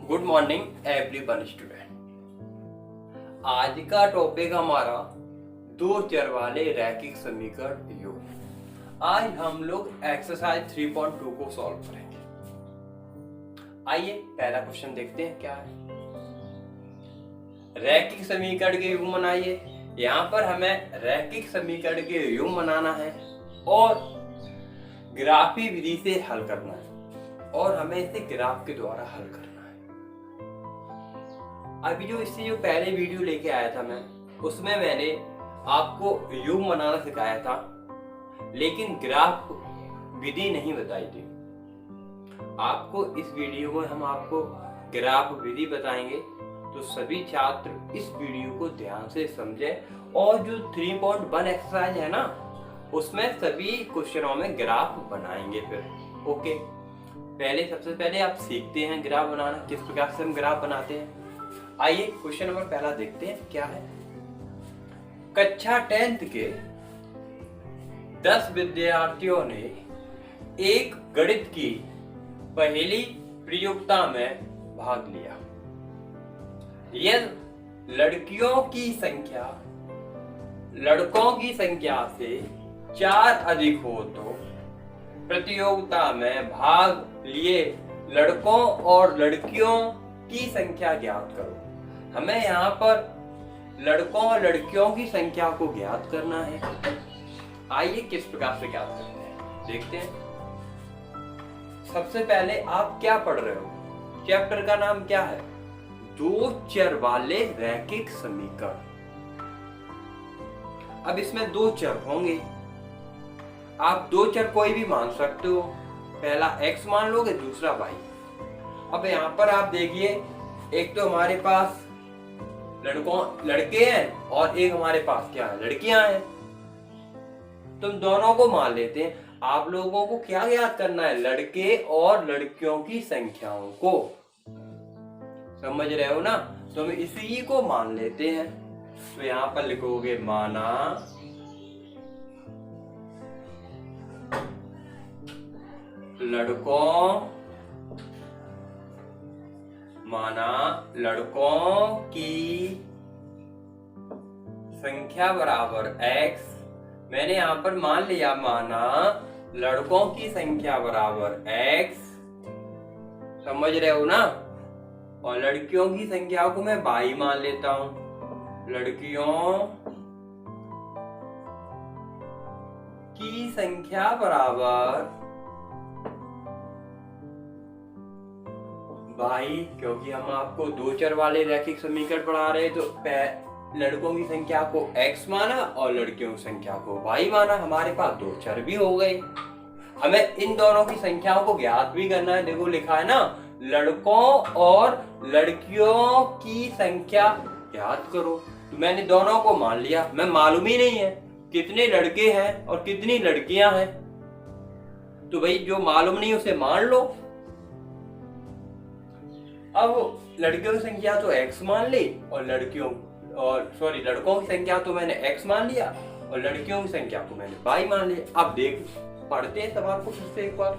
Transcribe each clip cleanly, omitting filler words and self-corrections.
Good morning everyone student. आज का topic हमारा दो चर वाले रैखिक समीकरण योग। आज हम लोग एक्सरसाइज 3.2 को सॉल्व करेंगे। आइए पहला क्वेश्चन देखते हैं क्या है। रैखिक समीकरण के योग बनाइए। यहाँ पर हमें रैखिक समीकरण के योग बनाना है और ग्राफी विधि से हल करना है और हमें इसे ग्राफ के द्वारा हल करना है। अभी जो पहले वीडियो लेके आया था मैं, उसमें मैंने आपको योग बनाना सिखाया था, लेकिन ग्राफ विधि नहीं बताई थी। आपको इस वीडियो में हम आपको ग्राफ विधि बताएंगे, तो सभी छात्र इस वीडियो को ध्यान से समझें। और जो 3.1 एक्सरसाइज है ना, उसमें सभी क्वेश्चनों में ग्राफ बनाएंगे फिर। ओके, सबसे पहले आप सीखते हैं ग्राफ बनाना, किस प्रकार से हम ग्राफ बनाते हैं। आइए क्वेश्चन नंबर पहला देखते हैं क्या है। कक्षा 10th के 10 विद्यार्थियों ने एक गणित की पहेली प्रतियोगिता में भाग लिया। यदि लड़कियों की संख्या लड़कों की संख्या से 4 अधिक हो तो प्रतियोगिता में भाग लिए लड़कों और लड़कियों की संख्या ज्ञात करो। हमें यहाँ पर लड़कों और लड़कियों की संख्या को ज्ञात करना है। आइए किस प्रकार से ज्ञात करते हैं देखते हैं। सबसे पहले आप क्या पढ़ रहे हो, चैप्टर का नाम क्या है? दो चर वाले रैखिक समीकरण। अब इसमें दो चर होंगे, आप दो चर कोई भी मान सकते हो। पहला x मान लोगे, दूसरा y। अब यहाँ पर आप देखिए, एक तो हमारे पास लड़के हैं और एक हमारे पास क्या है, लड़कियां हैं। तुम दोनों को मान लेते हैं। आप लोगों को क्या याद करना है? लड़के और लड़कियों की संख्याओं को। समझ रहे हो ना? तो हम इसी को मान लेते हैं। तो यहाँ पर लिखोगे माना लड़कों की संख्या बराबर x। मैंने यहां पर मान लिया, माना लड़कों की संख्या बराबर x। समझ रहे हो ना? और लड़कियों की संख्या को मैं y मान लेता हूं। लड़कियों की संख्या बराबर भाई, क्योंकि हम आपको दो चर वाले रैखिक समीकरण पढ़ा रहे हैं, तो लड़कों की संख्या को x माना और लड़कियों की संख्या को y माना। हमारे पास दो चर भी हो गए। हमें इन दोनों की संख्याओं को ज्ञात भी करना है। देखो लिखा है ना, लड़कों और लड़कियों की संख्या ज्ञात करो। तो मैंने दोनों को मान लिया। मैं मालूम ही नहीं है कितने लड़के हैं और कितनी लड़कियां हैं, तो भाई जो मालूम नहीं उसे मान लो। अब लड़कियों की संख्या तो x मान ली और लड़कों की संख्या तो मैंने x मान लिया और लड़कियों की संख्या को मैंने y मान लिया। अब देख, पढ़ते हैं सवाल को फिर से एक बार।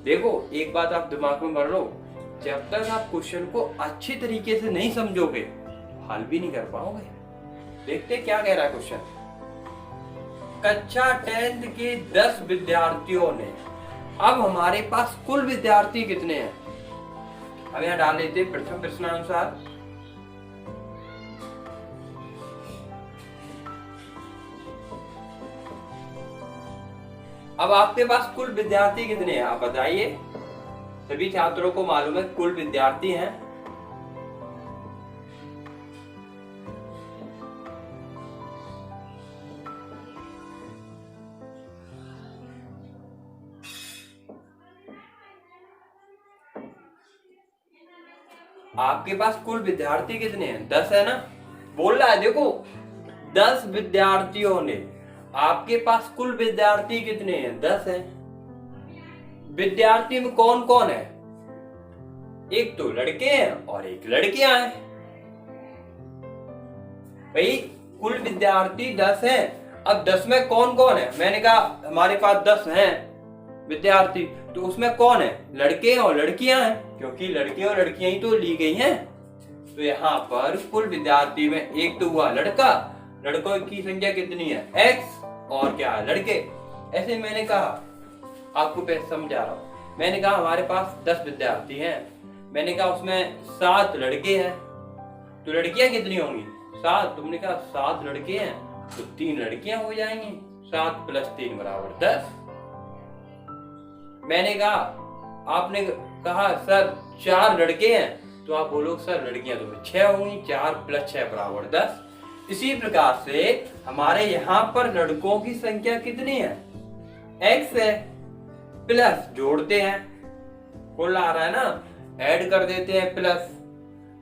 देखो, एक बात आप दिमाग में भर लो, जब तक आप क्वेश्चन को अच्छी तरीके से नहीं समझोगे, हल भी नहीं कर पाओगे। देखते क्या कह रहा है क्वेश्चन। कक्षा 10th के 10 विद्यार्थियों ने, अब हमारे पास कुल विद्यार्थी कितने हैं? अब यहां डाल लेते प्रथम प्रश्नानुसार। अब आपके पास कुल विद्यार्थी कितने हैं आप बताइए। सभी छात्रों को मालूम है कुल विद्यार्थी हैं आपके पास कुल विद्यार्थी कितने हैं? 10 है ना? बोल रहा है, देखो 10 विद्यार्थियों ने। आपके पास कुल विद्यार्थी कितने हैं? 10 हैं। विद्यार्थी में कौन कौन है? एक तो लड़के हैं और एक लड़कियां हैं। भाई कुल विद्यार्थी 10 हैं। अब 10 में कौन कौन है? मैंने कहा हमारे पास 10 हैं, विद्यार्थी। तो उसमें कौन है, लड़के और लड़कियां हैं, क्योंकि लड़के और लड़कियां ही तो ली गई हैं। तो यहाँ पर कुल विद्यार्थी में एक तो हुआ लड़का, लड़कों की संख्या कितनी है x, और क्या है लड़के। ऐसे मैंने कहा, आपको समझा रहा हूं, मैंने कहा हमारे पास 10 विद्यार्थी हैं, मैंने कहा उसमें 7 लड़के हैं, तो लड़कियां कितनी होंगी 7। तुमने कहा 7 लड़के हैं तो 3 लड़कियां हो जाएंगी, 7 + 3 = 10। मैंने कहा, आपने कहा सर 4 लड़के हैं, तो आप बोलो सर लड़कियां तो 6 होंगी, 4 + 6 = 10। इसी प्रकार से हमारे यहाँ पर लड़कों की संख्या कितनी है, x है, प्लस जोड़ते हैं, कुल आ रहा है ना, ऐड कर देते हैं प्लस,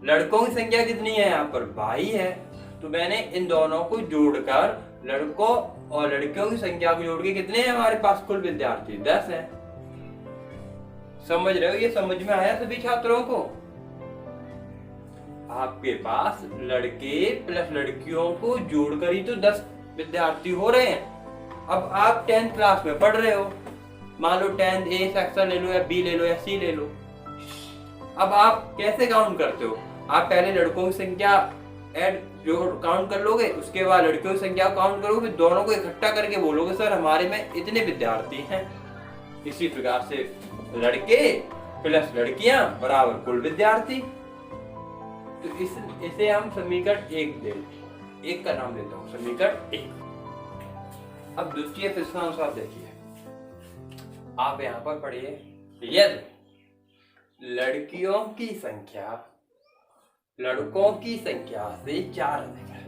लड़कों की संख्या कितनी है यहाँ पर y है, तो मैंने इन दोनों को जोड़कर लड़कों और लड़कियों की संख्या को जोड़ के कितने हैं हमारे पास कुल विद्यार्थी 10 है। समझ रहे हो, ये समझ में आया सभी छात्रों को। आपके पास लड़के प्लस लड़कियों को जोड़कर ही तो 10 विद्यार्थी हो रहे हैं। अब आप 10th क्लास में पढ़ रहे हो, मान लो 10th A सेक्शन ले लो या B ले लो या C ले लो। अब आप कैसे काउंट करते हो, आप पहले लड़कों की संख्या ऐड जो काउंट कर लोगे, उसके बाद लड़कियों की संख्या काउंट करोगे, फिर दोनों को इकट्ठा करके बोलोगे सर हमारे में इतने विद्यार्थी हैं। इसी प्रकार से लड़के प्लस लड़कियां बराबर कुल विद्यार्थी। तो इसे हम समीकरण 1 का नाम देता हूं, समीकरण 1। अब द्वितीय प्रश्नानुसार देखिए, आप यहाँ पर पढ़िए, यदि लड़कियों की संख्या लड़कों की संख्या से 4 अधिक है।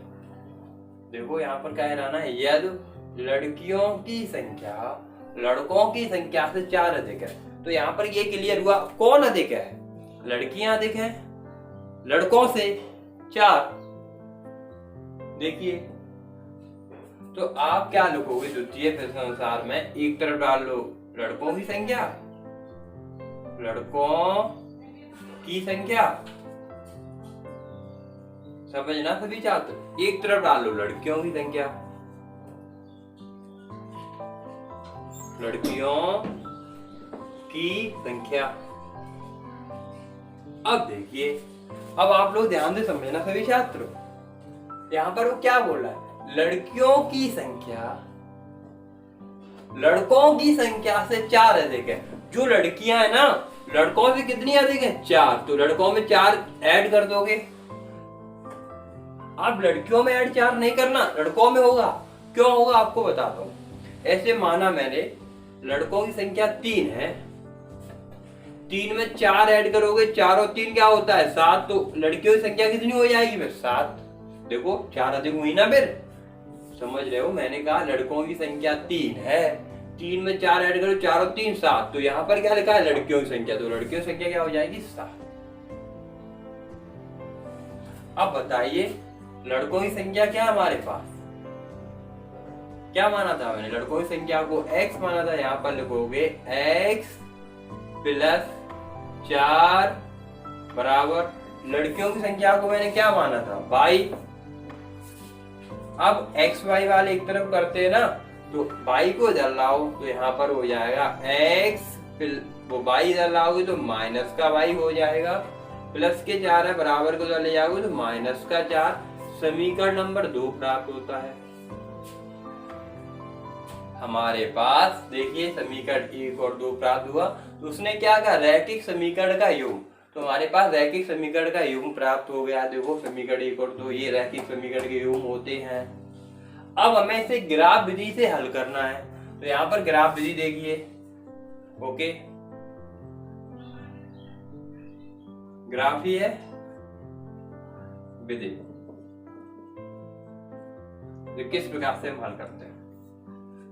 देखो यहाँ पर कह रहा ना, यदि लड़कियों की संख्या लड़कों की संख्या से 4 अधिक है, तो यहाँ पर ये क्लियर हुआ कौन अधिक है, लड़कियां अधिक हैं लड़कों से 4। देखिए, तो आप क्या लिखोगे द्वितीय प्रश्नानुसार में, एक तरफ डाल लो लड़कों की संख्या, लड़कों की संख्या, समझना सभी छात्र, एक तरफ डाल लो लड़कियों की संख्या, लड़कियों की संख्या। अब देखिए, अब आप लोग ध्यान से समझना सभी छात्र, यहाँ पर वो क्या बोल रहा है, लड़कियों की संख्या लड़कों की संख्या से 4 अधिक है। जो लड़कियां है ना, लड़कों से कितनी अधिक है 4, तो लड़कों में 4 ऐड कर दोगे। आप लड़कियों में ऐड 4 नहीं करना, लड़कों में होगा। क्यों होगा आपको बताता हूं। ऐसे माना मैंने लड़कों की संख्या 3 है, 3 में 4 ऐड करोगे, 4 और 3 क्या होता है 7, तो लड़कियों की संख्या कितनी हो जाएगी फिर 7। देखो 4 अधिक हुई ना, फिर समझ रहे हो, मैंने कहा लड़कों की संख्या 3 है, 3 में 4 ऐड करो, 4 और 3 7, तो यहाँ पर क्या लिखा है लड़कियों की संख्या, तो लड़कियों की संख्या क्या हो जाएगी 7। अब बताइए लड़कों की संख्या क्या हमारे पास, क्या माना था मैंने, लड़कों की संख्या को x माना था, यहाँ पर लिखोगे x + 4 बराबर लड़कियों की संख्या को मैंने क्या माना था y। अब x y वाले एक तरफ करते हैं ना, तो y को इधर लाओ, तो यहाँ पर हो जाएगा x, वो y इधर लाओगे तो माइनस का y हो जाएगा, प्लस के 4 है, बराबर को इधर ले जाओगे तो माइनस का 4। समीकरण नंबर 2 प्राप्त होता है हमारे पास। देखिए समीकरण 1 और 2 प्राप्त हुआ, तो उसने क्या कहा रैखिक समीकरण का योग, तो हमारे पास रैखिक समीकरण का योग प्राप्त हो गया। देखो समीकरण 1 और 2 ये रैखिक समीकरण के योग होते हैं। अब हमें इसे ग्राफ विधि से हल करना है, तो यहाँ पर ग्राफ विधि देखिए, ओके, ग्राफ ही है विधि, तो किस प्रकार से हम हल करते हैं।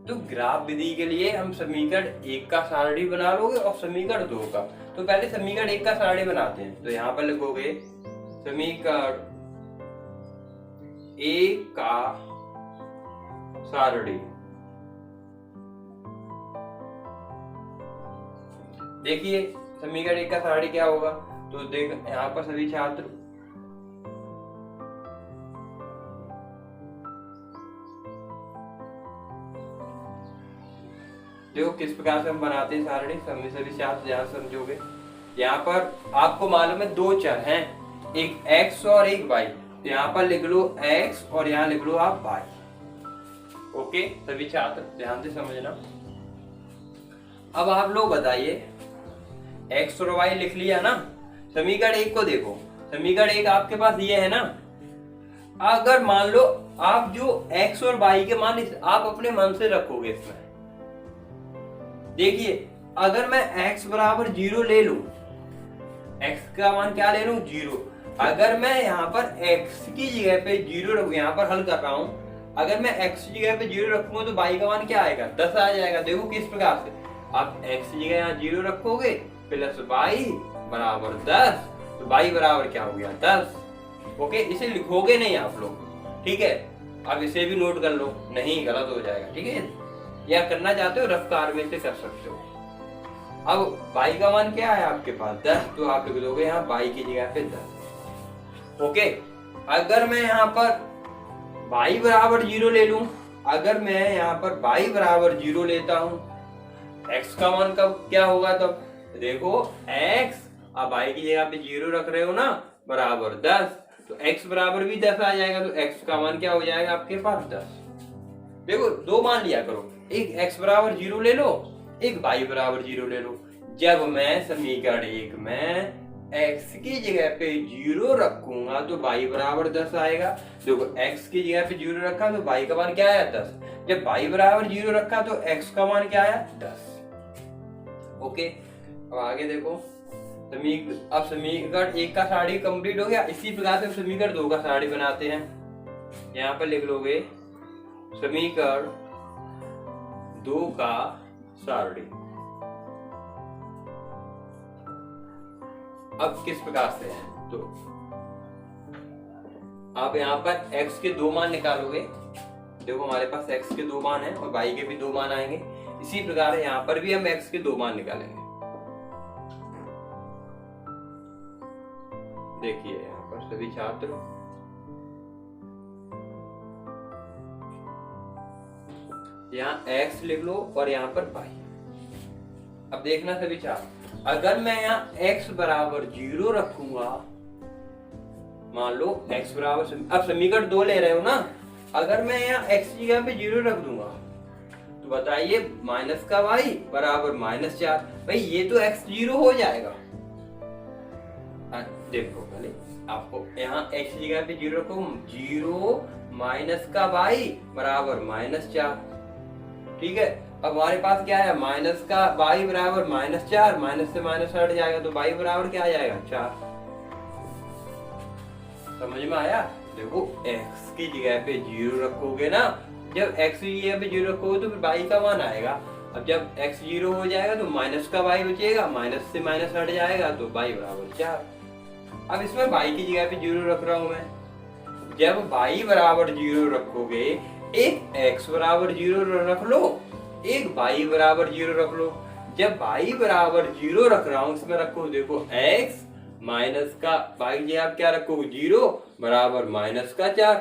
तो ग्राफ विधि के लिए हम समीकरण 1 का सारणी बना लोगे और समीकरण 2 का। तो पहले समीकरण 1 का सारणी बनाते हैं, तो यहाँ पर लिखोगे समीकरण 1 का सारणी। देखिए समीकरण 1 का सारणी क्या होगा, तो देख यहाँ पर सभी छात्र देखो किस प्रकार से हम बनाते हैं सारणी, सभी छात्र ध्यान समझोगे। यहाँ पर आपको मालूम है दो चर हैं, एक x और एक y। यहाँ पर लिख लो x और यहाँ लिख लो आप y। ओके, सभी छात्र ध्यान से समझना। अब आप लोग बताइए, x और y लिख लिया ना। समीकरण एक को देखो, समीकरण एक आपके पास ये है ना। अगर मान लो आप जो x और y के मान आप अपने मन से रखोगे इसमें, देखिए अगर मैं x बराबर 0 ले लूं, x का मान क्या ले लूं 0। अगर मैं यहाँ पर x की जगह पे 0 रखूं, यहाँ पर हल कर रहा हूं, अगर मैं x की जगह पे 0 रखूंगा तो y का मान क्या आएगा 10 आ जाएगा। देखो किस प्रकार से, आप x की जगह यहाँ 0 रखोगे प्लस y बराबर 10, तो y बराबर क्या हो गया 10। ओके, इसे लिखोगे नहीं आप लोग, ठीक है। अब इसे भी नोट कर लो, नहीं गलत हो जाएगा, ठीक है। या करना चाहते हो रफ्तार में से कर सकते हो। अब y का मान क्या है आपके पास 10, तो आप लिख दोगे यहाँ y की जगह पे 10। ओके, अगर मैं यहाँ पर y बराबर 0 ले लूं, अगर मैं यहाँ पर y बराबर 0 लेता हूं, x का मान कब क्या होगा तब, देखो x, अब y की जगह पे 0 रख रहे हो ना, बराबर 10, तो x बराबर भी 10 आ जाएगा, तो x का मान क्या हो जाएगा आपके पास 10। देखो दो मान लिया करो, एक x बराबर 0 ले लो, एक y बराबर 0 ले लो। जब मैं समीकरण एक में x की जगह पे 0 रखूंगा तो y बराबर 10 आएगा। देखो x की जगह पे 0 रखा तो y का मान क्या आया 10, जब y बराबर 0 रखा तो x का मान क्या आया 10। ओके, अब आगे देखो, अब समीकरण एक का सारणी कंप्लीट हो गया। इसी प्रकार से समीकरण दो का सारणी बनाते हैं। यहाँ पर लिख लोगे समीकरण दो का सारणी। अब किस प्रकार से है, तो आप यहाँ पर x के दो मान निकालोगे। देखो हमारे पास x के दो मान है और y के भी दो मान आएंगे। इसी प्रकार यहाँ पर भी हम x के दो मान निकालेंगे। देखिए यहाँ पर सभी छात्र, यहाँ x लिख लो और यहाँ पर y। अब देखना सभी छात्र, अगर मैं यहाँ x बराबर 0 रखूंगा, मान लो x बराबर, अब समीकरण दो ले रहे हो ना, अगर मैं यहाँ x की जगह पे 0 रख दूंगा तो बताइए माइनस का y बराबर -4। भाई ये तो x 0 हो जाएगा। देखो पहले आपको यहाँ x की जगह पे 0 रखो, 0 माइनस का y बराबर -4, ठीक है। अब हमारे पास क्या है, माइनस का y बराबर -4, माइनस से माइनस हट जाएगा तो y बराबर क्या आ जाएगा 4। समझ में आया। देखो x की जगह पे 0 रखोगे ना, जब x की जगह पे 0 रखोगे तो फिर y का मान आएगा। अब जब x 0 हो जाएगा तो माइनस का y बचेगा, माइनस से माइनस हट जाएगा तो y बराबर 4। अब इसमें y की जगह पे 0 रख रहा हूं मैं। जब y बराबर 0 रखोगे, एक x बराबर 0 रख लो, एक y बराबर 0 रख लो। जब y बराबर 0 रख रहा हूं, इसमें रखो देखो x माइनस का y की जगह क्या रखोगे 0 बराबर माइनस का 4,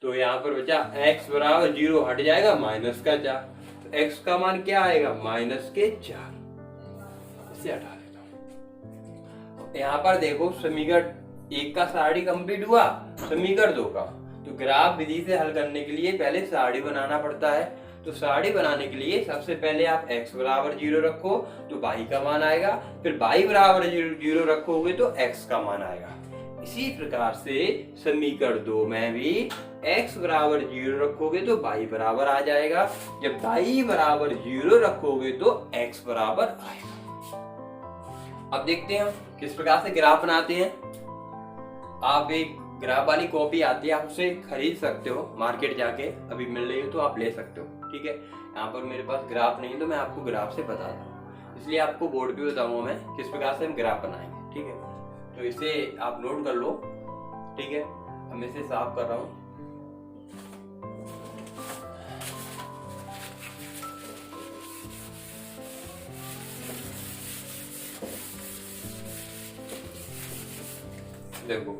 तो यहाँ पर बचा x बराबर 0 हट जाएगा माइनस का 4, तो x का मान क्या आएगा -4। इसे हटा देता हूं। यहाँ पर देखो समीकरण एक का सारणी कंप्लीट हुआ, समीकरण दो का। तो ग्राफ विधि से हल करने के लिए पहले सारणी बनाना पड़ता है। तो सारणी बनाने के लिए सबसे पहले आप x बराबर 0 रखो तो y का मान आएगा, फिर y बराबर 0 रखोगे तो x का मान आएगा। इसी प्रकार से समीकरण दो में भी x बराबर 0 रखोगे तो y बराबर आ जाएगा, जब y बराबर 0 रखोगे तो x बराबर आएगा। अब देखते हैं किस प्रकार से ग्राफ बनाते हैं। आप एक ग्राफ वाली कॉपी आती है, आप उसे खरीद सकते हो मार्केट जाके, अभी मिल रही हो तो आप ले सकते हो, ठीक है। यहाँ पर मेरे पास ग्राफ नहीं है तो मैं आपको ग्राफ से बताता हूँ, इसलिए आपको बोर्ड पे बताऊंगा मैं किस प्रकार से हम ग्राफ बनाएंगे, ठीक है। तो इसे आप नोट कर लो, ठीक है। मैं इसे साफ कर रहा हूँ। देखो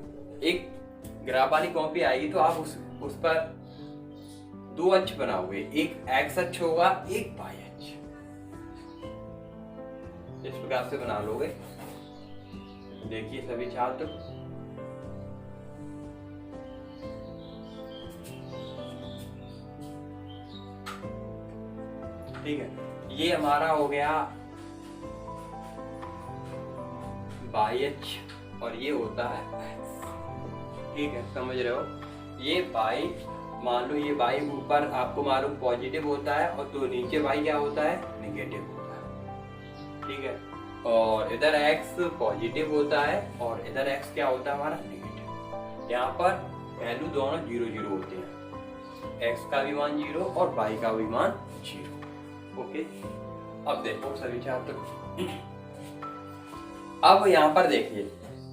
एक ग्राफ वाली कॉपी आएगी तो आप उस पर दो अक्ष बनाओगे, एक x अक्ष होगा, एक y अक्ष, इस प्रकार से बना लोगे। देखिए सभी छात्र, ठीक है, ये हमारा हो गया YH और ये होता है X, ठीक है, समझ रहे हो। ये Y, मान लो ये Y ऊपर आपको मालूम पॉजिटिव होता है और तो नीचे Y क्या होता है, नेगेटिव होता है, ठीक है। और इधर X पॉजिटिव होता है और इधर X क्या होता है हमारा, नेगेटिव। यहाँ पर वैल्यू दोनों 0 0 होते हैं, X का भी मान 0 और Y का भी मान 0। ओके, अब देखो सभी छात्र, अब यहाँ पर देखिए,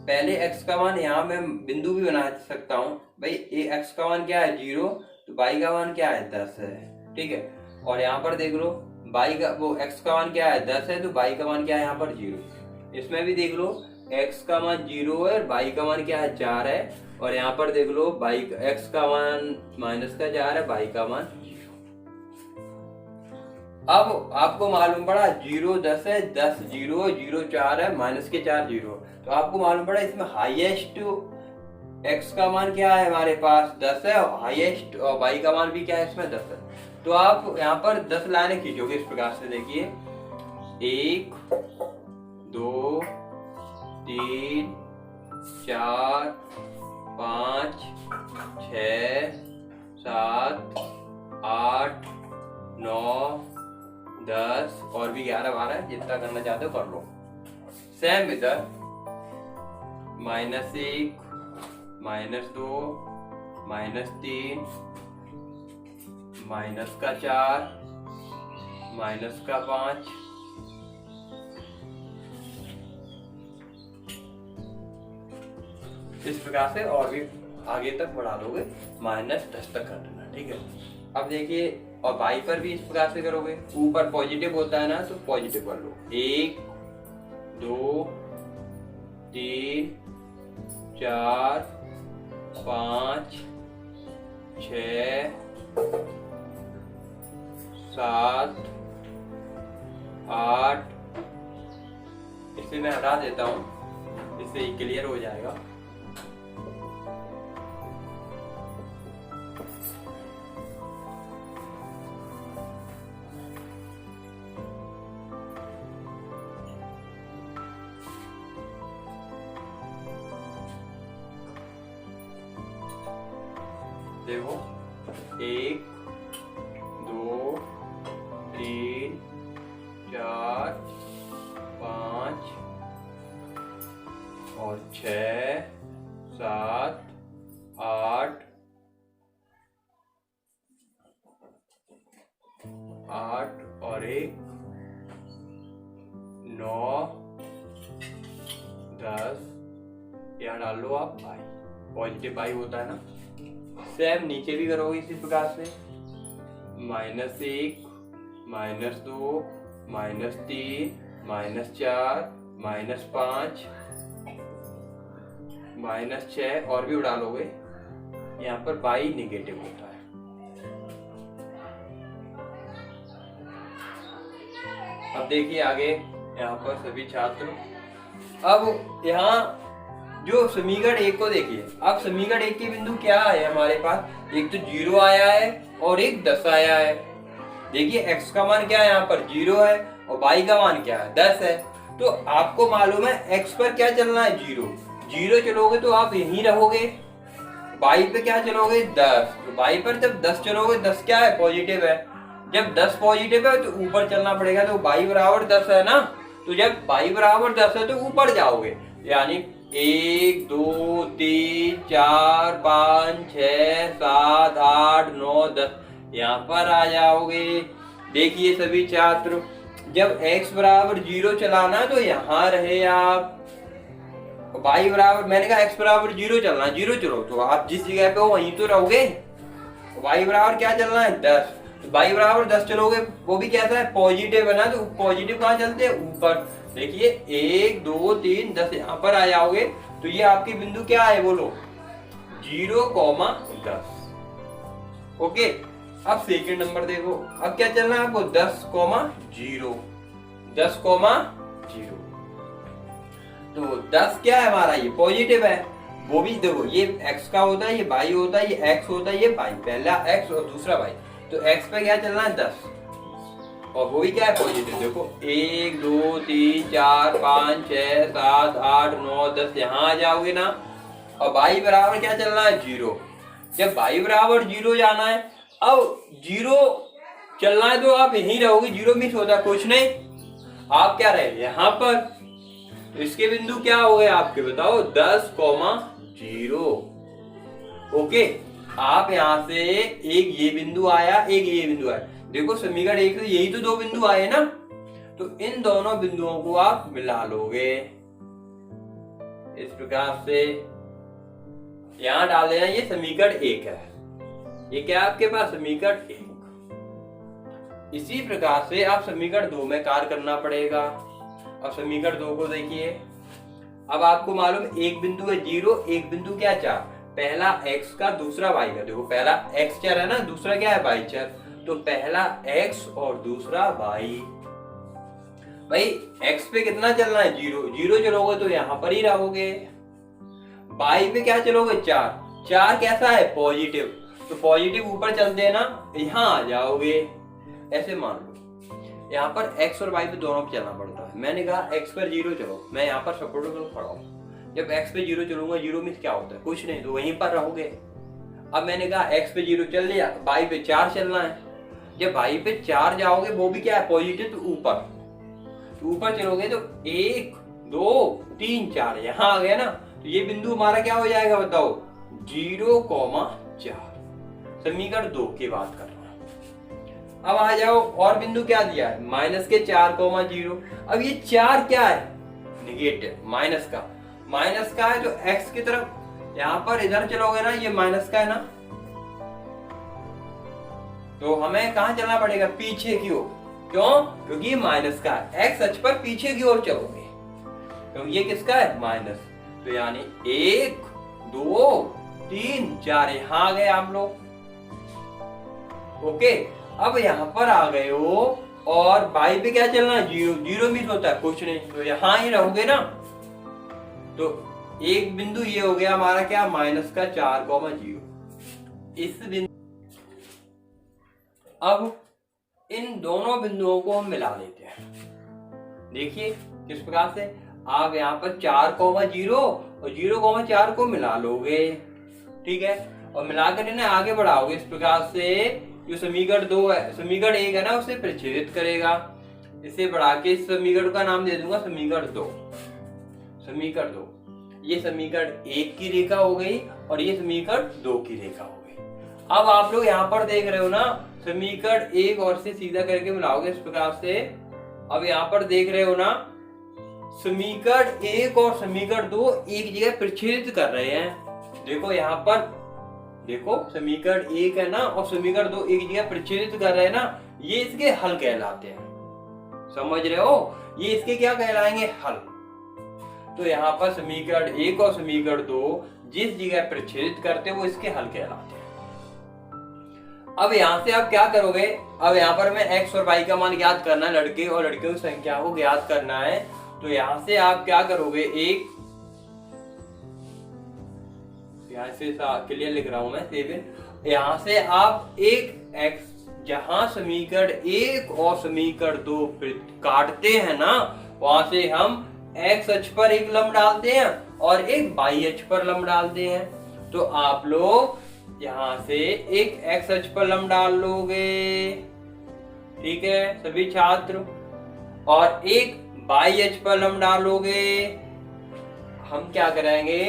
पहले x का मान यहाँ मैं बिंदु भी बना सकता हूँ भाई। ये x का मान क्या है 0, तो y का मान क्या है 10 है, ठीक है। और यहाँ पर देख लो y का वो x का मान क्या है 10 है, तो y का मान क्या है यहाँ पर 0। इसमें भी देख लो x का मान 0 है, y का मान क्या है 4 है, और यहाँ पर देख लो x का मान -4 है, y का मान 0। अब आपको मालूम पड़ा 0 10 है, 10 0 0 4 है, -4 0, तो आपको मालूम पड़ा इसमें हाईएस्ट x का मान क्या है हमारे पास 10 है, और हाईएस्ट और y का मान भी क्या है इसमें 10 है। तो आप यहाँ पर 10 लाइनें खींचोगे इस प्रकार से, देखिए 1 2 3 4 5 6 7 8 9 10 और भी 11 12, जितना करना चाहते हो कर लो। सेम इधर -1 -2 -3 -4 -5 इस प्रकार से और भी आगे तक बढ़ा लोगे, -10 तक कर देना, ठीक है। अब देखिए, और y पर भी इस प्रकार से करोगे, ऊपर पॉजिटिव होता है ना तो पॉजिटिव कर लो, 1 2 3 4 5 6 7 8, इसे मैं हटा देता हूँ, इससे क्लियर हो जाएगा। देखो 1 2 3 4 5 और 6 7 8 और 1 9 10, यहाँ डाल लो आप y, पॉजिटिव y होता है ना। सेम नीचे भी करोगे इसी प्रकार से, -1 -2 -3 -4 -5 -6 और भी उड़ा लोगे। यहाँ पर y निगेटिव होता है। अब देखिए आगे यहाँ पर सभी छात्र, अब यहाँ जो समीकरण 1 को देखिए, अब समीकरण 1 के बिंदु क्या है हमारे पास, एक तो 0 आया है और एक 10 आया है। देखिए x का मान क्या है यहाँ पर 0 है और y का मान क्या है 10 है। तो आपको मालूम है x पर क्या चलना है 0 0 चलोगे तो आप यहीं रहोगे, y पे क्या चलोगे 10, तो y पर जब 10 चलोगे, 10 क्या है पॉजिटिव है, जब 10 पॉजिटिव है तो ऊपर चलना पड़ेगा, तो y बराबर 10 है ना, तो जब y बराबर 10 है तो ऊपर जाओगे, यानी 1 2 3 4 5 6 7 8 9 10 यहाँ पर आ जाओगे। देखिए सभी छात्र, जब x बराबर 0 चलाना तो यहाँ रहे आप, y बराबर, मैंने कहा x बराबर 0 चलना, 0 चलो तो आप जिस जगह पे हो वहीं तो रहोगे। y बराबर क्या चलना है 10, तो y बराबर 10 चलोगे, वो भी कैसा है पॉजिटिव है ना, तो पॉजिटिव कहाँ चलते हैं ऊपर। देखिए 1 2 3 10 यहाँ पर आ जाओगे, तो ये आपके बिंदु क्या है बोलो 0, 10। ओके, अब सेकंड नंबर देखो, अब क्या चलना है आपको 10, 0 10, 0। तो 10 क्या है हमारा, ये पॉजिटिव है। वो भी देखो, ये x का होता है, ये y होता है, ये x होता है, ये y, पहला x और दूसरा y। तो x पे क्या चलना है 10, और वो भी क्या है पॉजिटिव। देखो 1 2 3 4 5 6 7 8 9 10, यहाँ आ जाओगे ना। और y बराबर क्या चलना है 0। जब y बराबर 0 जाना है, अब 0 चलना है तो आप यहीं रहोगे, 0 मिस होता कुछ नहीं, आप क्या रहे यहाँ पर। तो इसके बिंदु क्या हो गए आपके, बताओ 10,0। ओके, आप यहाँ से एक ये बिंदु आया, एक ये बिंदु आया। देखो समीकरण 1 से यही तो दो बिंदु आए ना, तो इन दोनों बिंदुओं को आप मिला लोगे इस प्रकार से। यहां डाल देना, ये समीकरण 1 है, ये क्या है आपके पास समीकरण 1। इसी प्रकार से आप समीकरण 2 में कार्य करना पड़ेगा। अब समीकरण 2 को देखिए, अब आपको मालूम एक बिंदु है 0, एक बिंदु क्या 4, पहला x का दूसरा y का। देखो पहला x चर है ना, दूसरा क्या है y चर, तो पहला x और दूसरा y। भाई x पे कितना चलना है 0, 0 चलोगे तो यहां पर ही रहोगे। y पे क्या चलोगे 4, 4 कैसा है पॉजिटिव, तो पॉजिटिव ऊपर चलते हैं ना, यहां आ जाओगे। ऐसे मान लो यहाँ पर x और y पे दोनों पे चलना पड़ता है। मैंने कहा x पर 0 चलो, मैं यहाँ पर सपोर्ट कर खड़ा हूँ। जब x पे 0 चलूंगा, 0 में क्या होता है कुछ नहीं, तो वहीं पर रहोगे। अब मैंने कहा x पे 0 चल लिया, y पे 4 चलना है। जब y पे 4 जाओगे, वो भी क्या है पॉजिटिव, तो ऊपर चलोगे तो 1 2 3 4 यहाँ आ गया ना। तो ये बिंदु हमारा क्या हो जाएगा बताओ 0,4। समीकरण 2 की बात कर रहा हूं। अब आ जाओ, और बिंदु क्या दिया है -4,0। अब ये 4 क्या है निगेटिव, माइनस का है, तो x की तरफ यहाँ पर इधर चलोगे ना, ये माइनस का है ना, तो हमें कहां चलना पड़ेगा पीछे की ओर। क्यों, क्योंकि ये माइनस का है, x अक्ष पर पीछे की ओर चलोगे, क्योंकि ये किसका है माइनस। तो यानी 1 2 3 4 यहां आ गए आप लोग। ओके, अब यहाँ पर आ गए हो, और y पे क्या चलना है 0, 0 मिस होता है कुछ नहीं, तो यहां ही रहोगे ना। तो एक बिंदु ये हो गया हमारा क्या -4,0। इस बिंदु, अब इन दोनों बिंदुओं को हम मिला लेते हैं। देखिए किस प्रकार से, आप यहाँ पर 4,0 और 0,4 को मिला लोगे, ठीक है, और मिलाकर इन्हें आगे बढ़ाओगे इस प्रकार से। जो समीकरण 2 है, समीकरण 1 है ना, उसे प्रच्छेदित करेगा। इसे बढ़ा के इस समीकरण का नाम दे दूंगा समीकरण 2। समीकरण 2, ये समीकरण 1 की रेखा हो गई और ये समीकरण 2 की रेखा हो गई। अब आप लोग यहाँ पर देख रहे हो ना, समीकरण 1 और से सीधा करके मिलाओगे इस प्रकार से। अब यहाँ पर देख रहे हो ना, समीकरण 1 और समीकरण 2 एक जगह प्रच्छेदित कर रहे हैं। देखो यहाँ पर, देखो समीकरण 1 है ना और समीकरण 2 एक जगह प्रच्छेदित कर रहे हैं ना, ये इसके हल कहलाते हैं। समझ रहे हो, ये इसके क्या कहलाएंगे हल। तो यहाँ पर समीकरण 1 और समीकरण 2 जिस जगह प्रच्छेदित करते हैं वो इसके हल कहलाते हैं। अब यहाँ से आप क्या करोगे, अब यहाँ पर मैं x और y का मान ज्ञात करना है, लड़के और लड़कियों की संख्या को ज्ञात करना है। तो यहाँ से आप क्या करोगे, एक यहाँ से क्लियर लिख रहा हूं मैं 7। यहाँ से आप एक x, जहां समीकरण 1 और समीकरण 2 काटते हैं ना, वहां से हम x अक्ष पर एक लंब डालते हैं और एक y अक्ष पर लंब डालते हैं। तो आप लोग यहाँ से एक x अक्ष पर लंब डाल लोगे, ठीक है सभी छात्र, और एक y अक्ष पर लंब डालोगे। हम क्या करेंगे,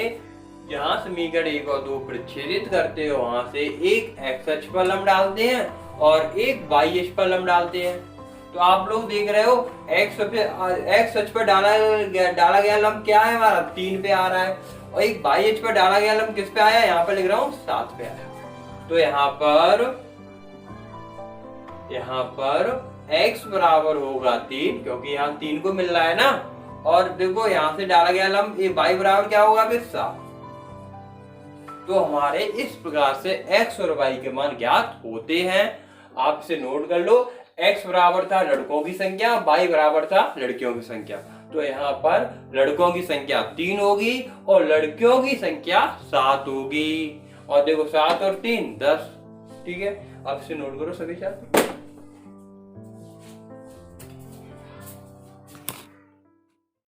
जहां समीकरण 1 और 2 प्रच्छेदित करते हो वहां से एक x अक्ष पर लंब डालते हैं और एक y अक्ष पर लंब डालते हैं। तो आप लोग देख रहे हो x अक्ष पर डाला गया लंब क्या है हमारा 3 पे आ रहा है, और एक y अक्ष पर डाला गया लंब किस पे आया, यहाँ पर लिख रहा हूँ 7 पे आया। तो यहाँ पर x बराबर होगा 3, क्योंकि यहाँ 3 को मिल रहा है ना, और देखो यहाँ से डाला गया लंब y बराबर क्या होगा फिर 7। तो हमारे इस प्रकार से x और y के मान ज्ञात होते हैं। आप इसे नोट कर लो, x बराबर था लड़कों की संख्या, y बराबर था लड़कियों की संख्या। तो यहाँ पर लड़कों की संख्या 3 होगी और लड़कियों की संख्या 7 होगी। और देखो 7 और 3 10। ठीक है, अब इसे नोट करो सभी छात्र।